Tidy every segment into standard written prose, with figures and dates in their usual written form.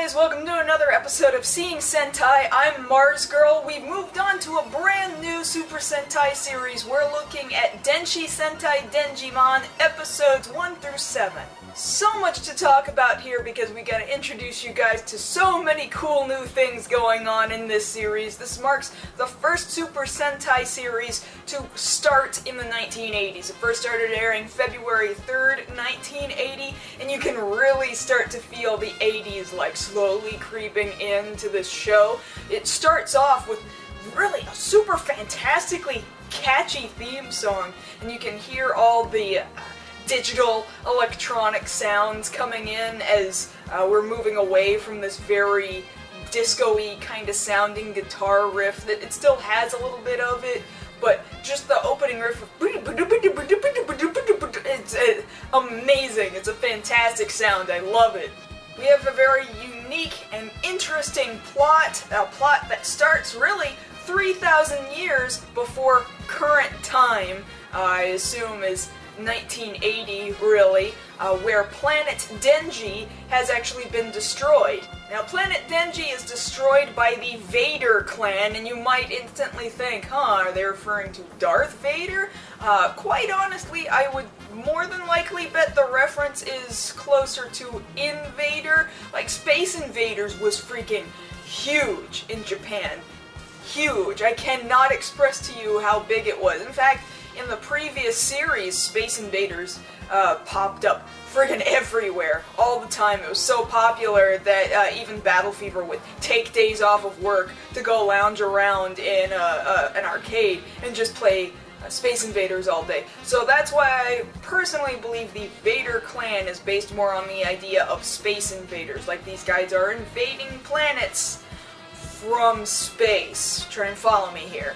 guys, welcome to another episode of Seeing Sentai. I'm Mars Girl. We've moved on to a brand new Super Sentai series. We're looking at Denshi Sentai Denjiman episodes 1 through 7. So much to talk about here because we gotta introduce you guys to so many cool new things going on in this series. This marks the first Super Sentai series to start in the 1980s. It first started airing February 3rd, 1980, and you can really start to feel the 80s like slowly creeping into this show. It starts off with really a super fantastically catchy theme song, and you can hear all the digital electronic sounds coming in as we're moving away from this very disco-y kind of sounding guitar riff that it still has a little bit of it, but just the opening riff of it's amazing. It's a fantastic sound. I love it. We have a very unique and interesting plot, a plot that starts really 3,000 years before current time, I assume is 1980, really, where planet Denji has actually been destroyed. Now, planet Denji is destroyed by the Vader Clan, and you might instantly think, are they referring to Darth Vader? Quite honestly, I would more than likely bet the reference is closer to Invader. Like, Space Invaders was freaking huge in Japan. Huge. I cannot express to you how big it was. In fact, in the previous series, Space Invaders popped up friggin' everywhere, all the time. It was so popular that even Battle Fever would take days off of work to go lounge around in an arcade and just play Space Invaders all day. So that's why I personally believe the Vader Clan is based more on the idea of Space Invaders. Like, these guys are invading planets from space. Try and follow me here.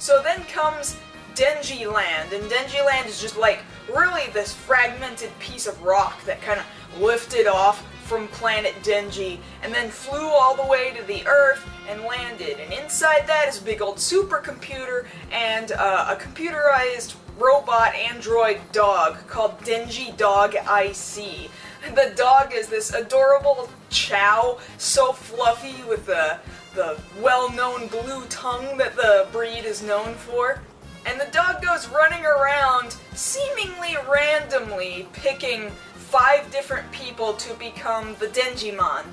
So then comes Denji Land, and Denji Land is just like really this fragmented piece of rock that kind of lifted off from planet Denji and then flew all the way to the Earth and landed. And inside that is a big old supercomputer and a computerized robot android dog called Denji Dog IC. The dog is this adorable chow, so fluffy with the well-known blue tongue that the breed is known for. And the dog goes running around, seemingly randomly, picking 5 different people to become the Denjiman.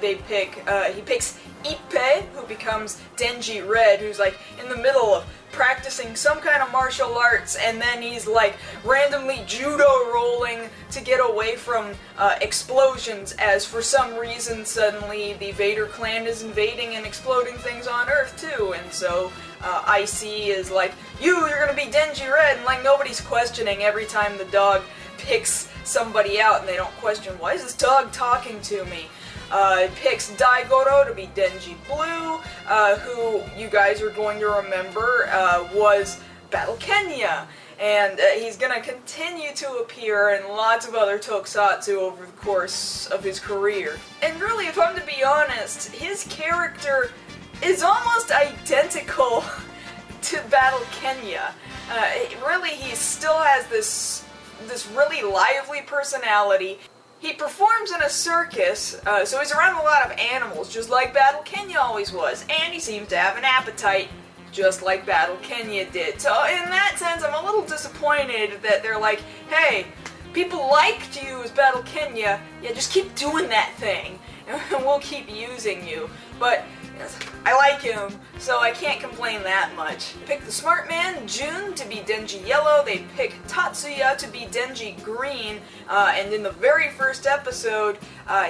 He picks Ippei, who becomes Denji Red, who's like in the middle of practicing some kind of martial arts, and then he's like randomly judo rolling to get away from explosions, as for some reason suddenly the Vader Clan is invading and exploding things on Earth too, and so IC is like, you're gonna be Denji Red, and like nobody's questioning every time the dog picks somebody out, and they don't question, why is this dog talking to me? It picks Daigoro to be Denji Blue, who you guys are going to remember was Battle Kenya, and he's gonna continue to appear in lots of other tokusatsu over the course of his career. And really, if I'm to be honest, his character is almost identical to Battle Kenya. Really, he still has this really lively personality. He performs in a circus, so he's around a lot of animals, just like Battle Kenya always was, and he seems to have an appetite, just like Battle Kenya did. So in that sense, I'm a little disappointed that they're like, hey, people liked you as Battle Kenya, yeah, just keep doing that thing, and we'll keep using you. But I like him, so I can't complain that much. They pick the smart man, Jun, to be Denji Yellow. They pick Tatsuya to be Denji Green, and in the very first episode,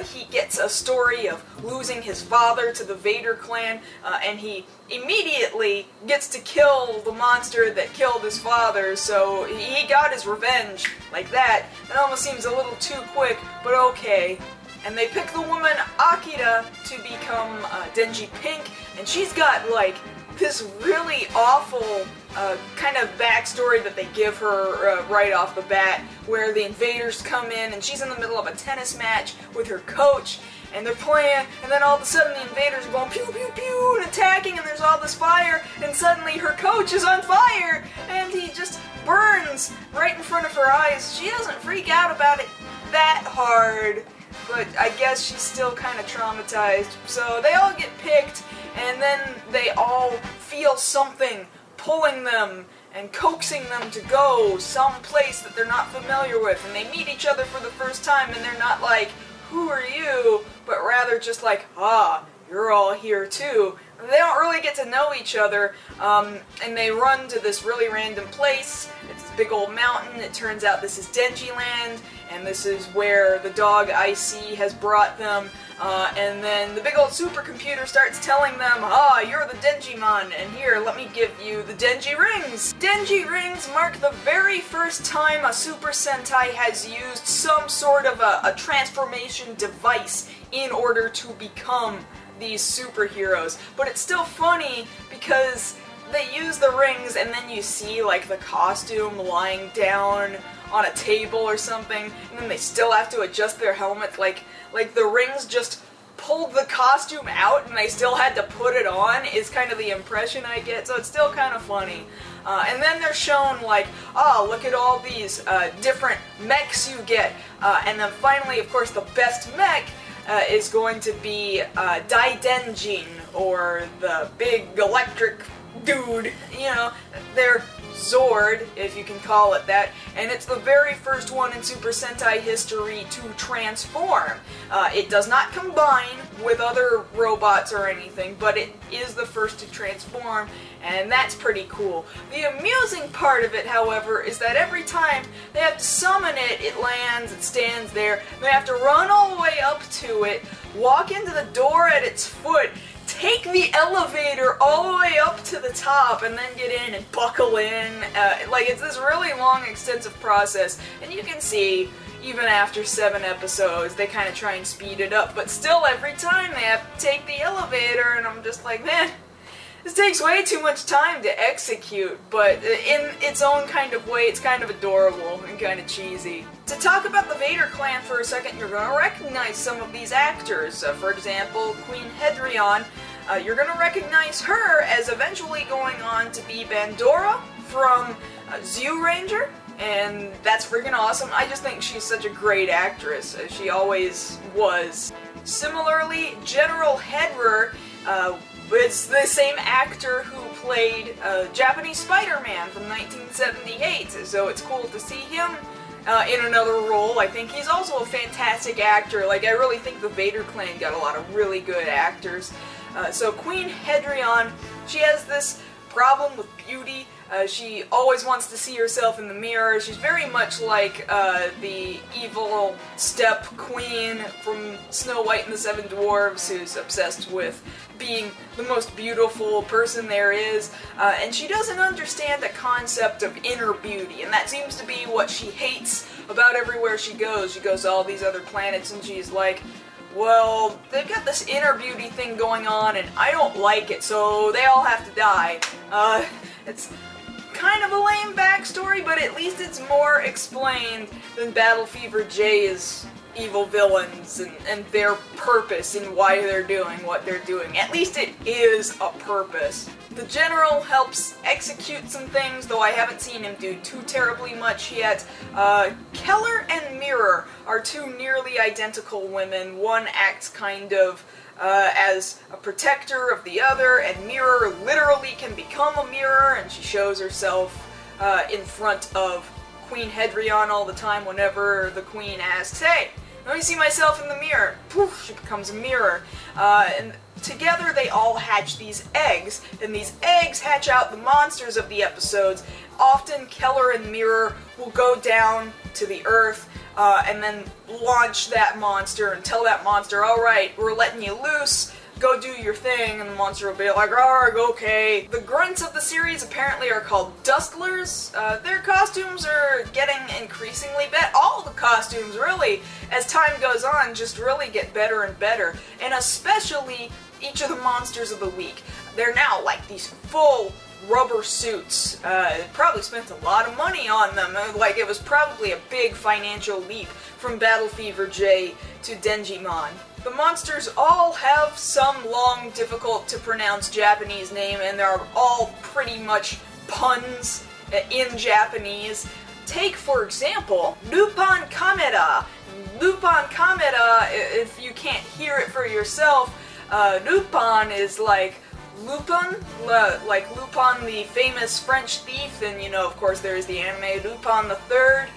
he gets a story of losing his father to the Vader Clan, and he immediately gets to kill the monster that killed his father, so he got his revenge like that. It almost seems a little too quick, but okay. And they pick the woman Akira to become Denji Pink, and she's got like this really awful kind of backstory that they give her right off the bat, where the invaders come in and she's in the middle of a tennis match with her coach, and they're playing, and then all of a sudden the invaders are going pew pew pew and attacking, and there's all this fire, and suddenly her coach is on fire, and he just burns right in front of her eyes. She doesn't freak out about it that hard, but I guess she's still kind of traumatized. So they all get picked, and then they all feel something pulling them and coaxing them to go someplace that they're not familiar with, and they meet each other for the first time, and they're not like, who are you, but rather just like, ah, you're all here too. They don't really get to know each other, and they run to this really random place. It's this big old mountain. It turns out this is Denshi Land, and this is where the dog IC has brought them. And then the big old supercomputer starts telling them, ah, you're the Denjiman, and here, let me give you the Denji Rings. Denji Rings mark the very first time a Super Sentai has used some sort of a transformation device in order to become these superheroes. But it's still funny because they use the rings and then you see like the costume lying down on a table or something, and then they still have to adjust their helmets, like the rings just pulled the costume out and they still had to put it on is kind of the impression I get, so it's still kind of funny. And then they're shown like, oh, look at all these different mechs you get, and then finally, of course, the best mech is going to be Daidenjin, or the big electric dude, you know, they're Zord, if you can call it that, and it's the very first one in Super Sentai history to transform. It does not combine with other robots or anything, but it is the first to transform, and that's pretty cool. The amusing part of it, however, is that every time they have to summon it, it lands, it stands there, they have to run all the way up to it, walk into the door at its foot, take the elevator all the way up to the top, and then get in and buckle in. Like, it's this really long, extensive process, and you can see, even after 7 episodes, they kind of try and speed it up, but still, every time they have to take the elevator, and I'm just like, man, this takes way too much time to execute, but in its own kind of way, it's kind of adorable and kind of cheesy. To talk about the Vader Clan for a second, you're going to recognize some of these actors. For example, Queen Hedrion, you're going to recognize her as eventually going on to be Bandora from Zyu Ranger, and that's freaking awesome. I just think she's such a great actress, as she always was. Similarly, General Hedrer, it's the same actor who played Japanese Spider-Man from 1978, so it's cool to see him in another role. I think he's also a fantastic actor. Like, I really think the Vader Clan got a lot of really good actors. So Queen Hedrion, she has this problem with beauty. She always wants to see herself in the mirror. She's very much like the evil step queen from Snow White and the Seven Dwarfs, who's obsessed with being the most beautiful person there is, and she doesn't understand the concept of inner beauty, and that seems to be what she hates about everywhere she goes. She goes to all these other planets and she's like, well, they've got this inner beauty thing going on and I don't like it, so they all have to die. It's kind of a lame backstory, but at least it's more explained than Battle Fever J's evil villains and their purpose and why they're doing what they're doing. At least it is a purpose. The General helps execute some things, though I haven't seen him do too terribly much yet. Keller and Mirror are two nearly identical women. One acts kind of as a protector of the other, and Mirror literally can become a mirror, and she shows herself in front of Queen Hedrion all the time whenever the Queen asks, hey, let me see myself in the mirror. Poof, she becomes a mirror. And together they all hatch these eggs, and these eggs hatch out the monsters of the episodes. Often Keller and Mirror will go down to the Earth and then launch that monster and tell that monster, alright, we're letting you loose, go do your thing, and the monster will be like, arg, okay. The grunts of the series apparently are called Dusklers. Their costumes are getting increasingly better. All the costumes, really, as time goes on, just really get better and better. And especially each of the monsters of the week. They're now like these full rubber suits. Probably spent a lot of money on them. Like, it was probably a big financial leap from Battle Fever J to Denjiman. The monsters all have some long, difficult-to-pronounce Japanese name, and they're all pretty much puns in Japanese. Take, for example, Lupin Kameda. Lupin Kameda, if you can't hear it for yourself, Lupin is like Lupin, like Lupin the famous French thief, and you know, of course, there's the anime Lupin the Third,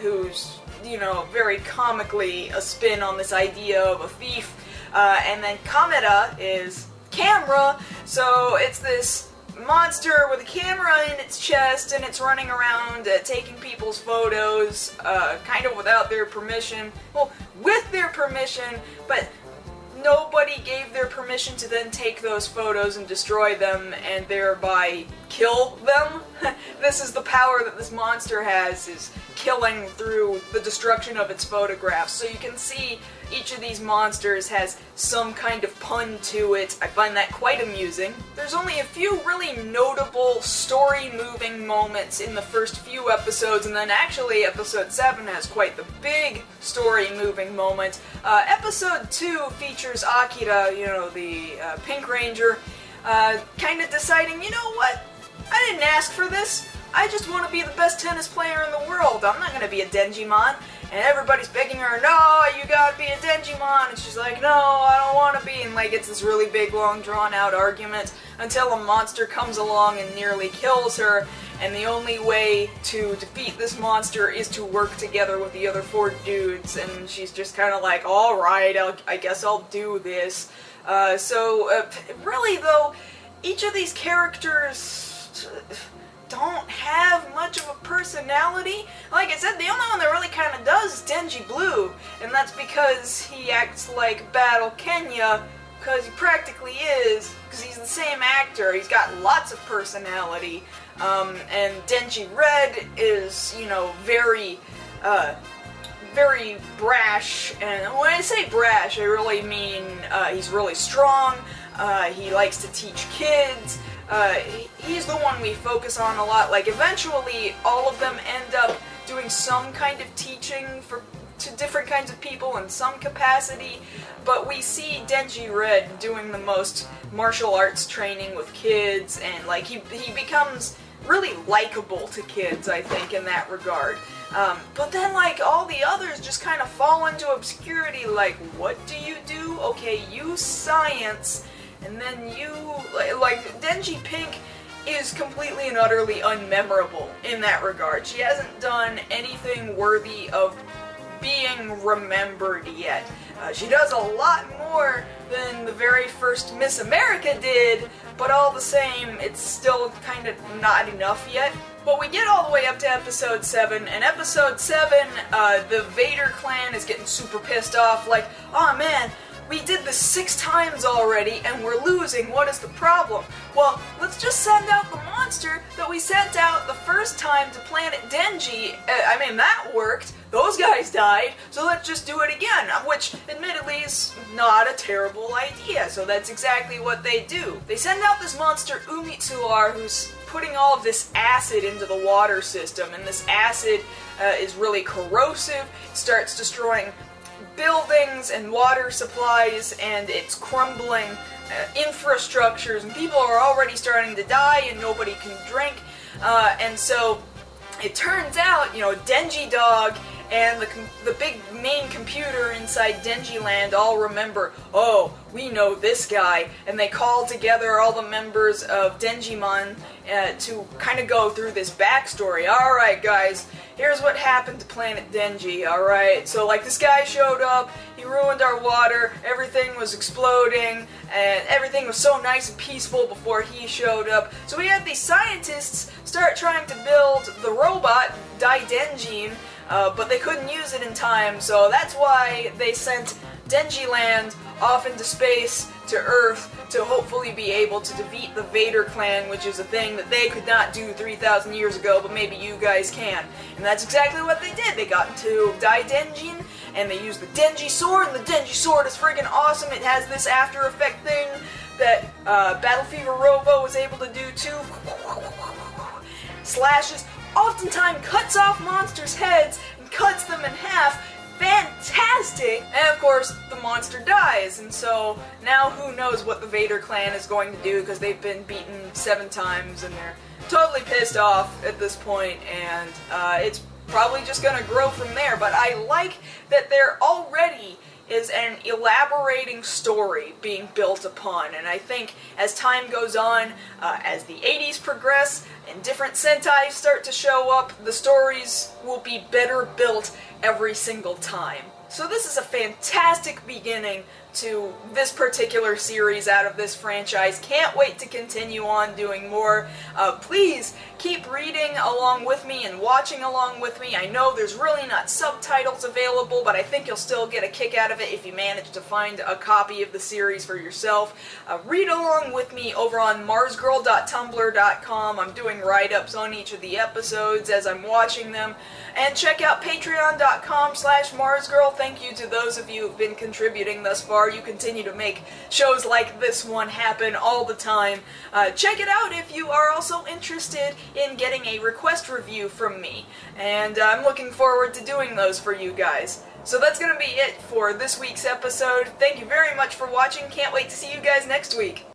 who's, you know, very comically a spin on this idea of a thief, and then Kameda is camera, so it's this monster with a camera in its chest, and it's running around taking people's photos, kind of without their permission. Well, with their permission, but nobody gave their permission to then take those photos and destroy them and thereby kill them. This is the power that this monster has, is killing through the destruction of its photographs. So you can see each of these monsters has some kind of pun to it. I find that quite amusing. There's only a few really notable story-moving moments in the first few episodes, and then actually episode 7 has quite the big story-moving moment. Episode 2 features Akira, you know, the Pink Ranger, kind of deciding, you know what? I didn't ask for this. I just want to be the best tennis player in the world. I'm not going to be a Denjiman. And everybody's begging her, no, you gotta be a Denjiman. And she's like, no, I don't want to be. And like, it's this really big, long, drawn-out argument until a monster comes along and nearly kills her. And the only way to defeat this monster is to work together with the other 4 dudes. And she's just kind of like, alright, I guess I'll do this. Really though, each of these characters don't have much of a personality. Like I said, the only one that really kind of does is Denji Blue, and that's because he acts like Battle Kenya, because he practically is, because he's the same actor. He's got lots of personality, and Denji Red is, you know, very brash, and when I say brash, I really mean he's really strong, he likes to teach kids. He's the one we focus on a lot. Like, eventually, all of them end up doing some kind of teaching to different kinds of people in some capacity, but we see Denji Red doing the most martial arts training with kids, and, like, he becomes really likable to kids, I think, in that regard. But then, like, all the others just kind of fall into obscurity, like, what do you do? Okay, use science. And then you, like, Denji Pink is completely and utterly unmemorable in that regard. She hasn't done anything worthy of being remembered yet. She does a lot more than the very first Miss America did, but all the same, it's still kind of not enough yet. But we get all the way up to episode 7, and episode 7, the Vader Clan is getting super pissed off, like, oh man, we did this 6 times already, and we're losing. What is the problem? Well, let's just send out the monster that we sent out the first time to Planet Denji. I mean, that worked. Those guys died, so let's just do it again, which, admittedly, is not a terrible idea, so that's exactly what they do. They send out this monster, Umitsuar, who's putting all of this acid into the water system, and this acid is really corrosive. It starts destroying buildings and water supplies, and it's crumbling infrastructures, and people are already starting to die, and nobody can drink, and so it turns out, you know, Denji Dog and the big main computer inside Denji Land all remember, oh, we know this guy, and they call together all the members of Denjiman to kind of go through this backstory. Alright guys, here's what happened to Planet Denji, alright? So like this guy showed up, he ruined our water, everything was exploding, and everything was so nice and peaceful before he showed up. So we had these scientists start trying to build the robot, Denjin, but they couldn't use it in time, so that's why they sent Denji Land off into space to Earth to hopefully be able to defeat the Vader Clan, which is a thing that they could not do 3,000 years ago, but maybe you guys can. And that's exactly what they did. They got into Denjin, and they used the Denji Sword, and the Denji Sword is friggin' awesome. It has this After Effect thing that Battle Fever Robo was able to do too. Slashes, oftentimes cuts off monsters' heads and cuts them in half. Fantastic! And of course, the monster dies, and so now who knows what the Vader Clan is going to do, because they've been beaten 7 times and they're totally pissed off at this point, and it's probably just gonna grow from there, but I like that there already is an elaborating story being built upon, and I think as time goes on, as the 80s progress and different Sentai start to show up, the stories will be better built every single time. So this is a fantastic beginning to this particular series out of this franchise. Can't wait to continue on doing more. Please keep reading along with me and watching along with me. I know there's really not subtitles available, but I think you'll still get a kick out of it if you manage to find a copy of the series for yourself. Read along with me over on marsgirl.tumblr.com. I'm doing write-ups on each of the episodes as I'm watching them. And check out patreon.com/marsgirl. Thank you to those of you who've been contributing thus far. You continue to make shows like this one happen all the time. Check it out if you are also interested in getting a request review from me. And I'm looking forward to doing those for you guys. So that's going to be it for this week's episode. Thank you very much for watching. Can't wait to see you guys next week.